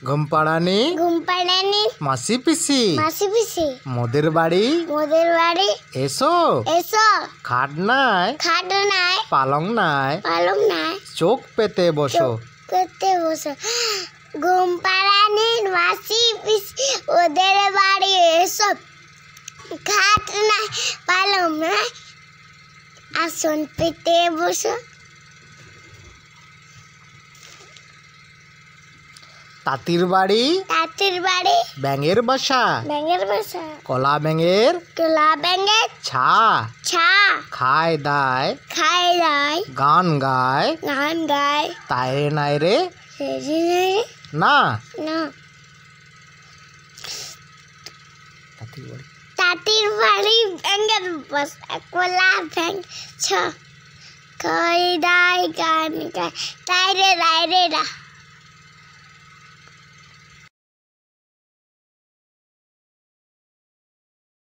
ঘুম পাড়ানি মাসি পিসি মোদের বাড়ি এসো খাট নাই পালং নাই চোখ পেতে বসো ঘুম পাড়ানি মাসি পিসি ওদের বাড়ি এসো খাট নাই পালং নাই আসন পেতে বসো। তাঁতির বাড়ি ব্যাঙের বাসা কলা ব্যাঙের ছা খায় দায় গান গায় তাইরে নাইরে না। তাঁতির বাড়ি ব্যাঙের বাসা কলা ব্যাঙ ছা খায় দায় গান গায় তাইরে রাইরে না।